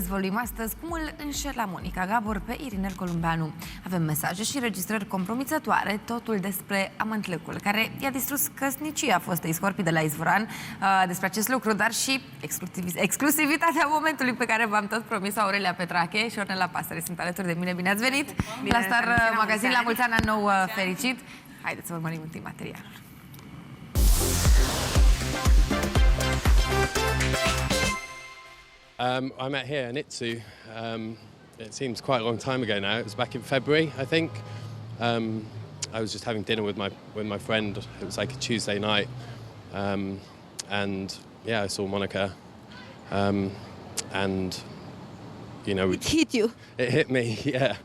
Dezvăluim astăzi cum îl înșela Monica Gabor pe Irinel Columbeanu. Avem mesaje și înregistrări compromițătoare, totul despre amantlâcul, care i-a distrus căsnicia fostei scorpii de la Izvorani. Despre acest lucru, dar și exclusivitatea momentului pe care v-am tot promis. Aurelia Petrache și Ornella Pasăre sunt alături de mine. Bine ați venit la Star Magazin, la mulți ani, an nou fericit. Haideți să urmărim întâi materialul. I met here in Itsu. It seems quite a long time ago now. It was back in February, I think. I was just having dinner with my friend. It was like a Tuesday night, and yeah, I saw Monica, and you know, it hit you. It hit me. Yeah,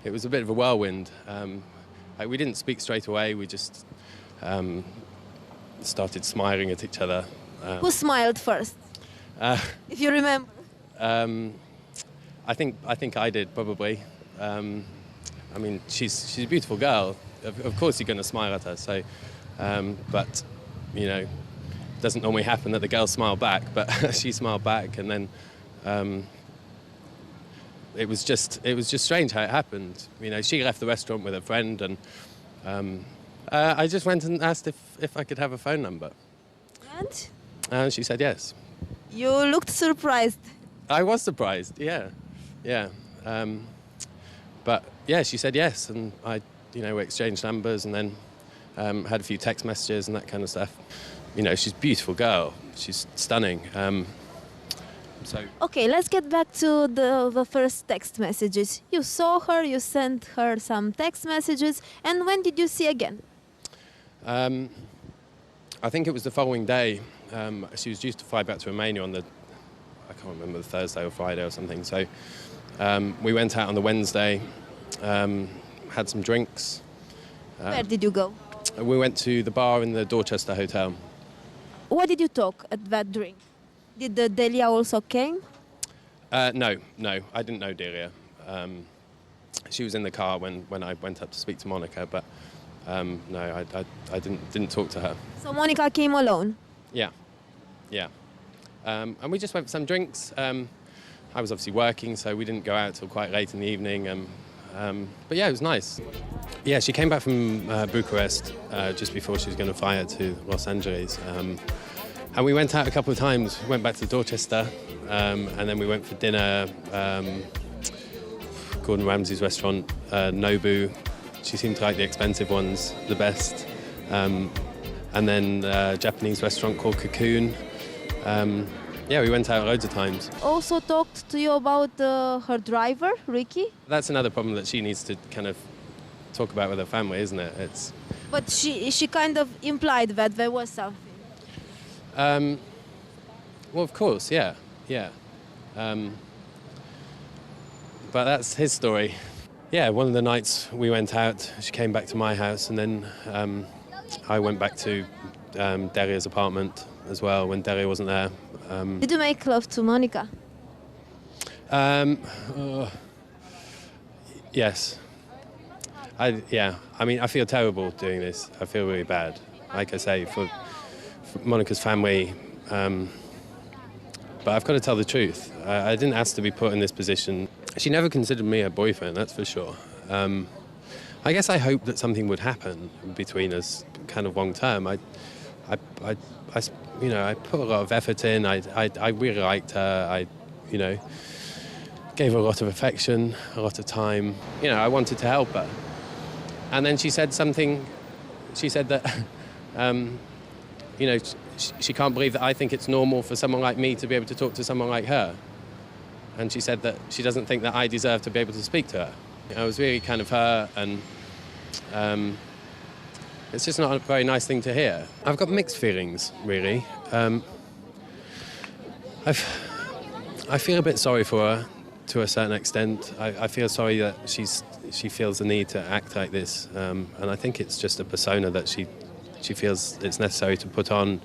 it was a bit of a whirlwind. We didn't speak straight away. We just started smiling at each other. Who smiled first? If you remember. I think I did probably. I mean, she's a beautiful girl. Of course, you're going to smile at her. So, but you know, it doesn't normally happen that the girls smile back. But she smiled back, and then it was just strange how it happened. You know, she left the restaurant with a friend, and I just went and asked if I could have a phone number. And she said yes. You looked surprised. I was surprised, yeah. But yeah, she said yes, and we exchanged numbers, and then had a few text messages and that kind of stuff. You know, she's a beautiful girl. She's stunning. So okay, let's get back to the first text messages. You saw her, you sent her some text messages, and when did you see again? I think it was the following day. She was due to fly back to Romania on I can't remember, the Thursday or Friday or something. So we went out on the Wednesday, had some drinks. Where did you go? We went to the bar in the Dorchester Hotel. What did you talk at that drink? Did Delia also came? No, I didn't know Delia. She was in the car when I went up to speak to Monica, but no, I didn't talk to her. So Monica came alone? Yeah. And we just went for some drinks. I was obviously working, so we didn't go out till quite late in the evening. But yeah, it was nice. Yeah, she came back from Bucharest just before she was going to fly out to Los Angeles. And we went out a couple of times. We went back to Dorchester, and then we went for dinner. Gordon Ramsay's restaurant, Nobu. She seemed to like the expensive ones the best. And then a Japanese restaurant called Cocoon. Yeah, we went out loads of times. Also talked to you about her driver, Ricky? That's another problem that she needs to kind of talk about with her family, isn't it? But she kind of implied that there was something. Well, of course, yeah. But that's his story. Yeah, one of the nights we went out, she came back to my house, and then I went back to Delia's apartment as well when Delia wasn't there. Did you make love to Monica? Yes. I mean, I feel terrible doing this. I feel really bad. Like I say, for Monica's family. But I've got to tell the truth. I didn't ask to be put in this position. She never considered me her boyfriend, that's for sure. I guess I hoped that something would happen between us, kind of long term. I put a lot of effort in. I really liked her. Gave her a lot of affection, a lot of time. You know, I wanted to help her. And then she said something. She said that, she can't believe that I think it's normal for someone like me to be able to talk to someone like her. And she said that she doesn't think that I deserve to be able to speak to her. I was really kind of hurt, and it's just not a very nice thing to hear. I've got mixed feelings, really. I feel a bit sorry for her to a certain extent. I feel sorry that she feels the need to act like this, and I think it's just a persona that she feels it's necessary to put on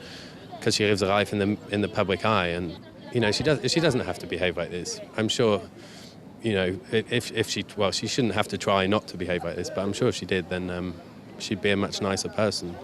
because she lives a life in the public eye, and she doesn't have to behave like this. I'm sure. If she shouldn't have to try not to behave like this, but I'm sure if she did, then she'd be a much nicer person.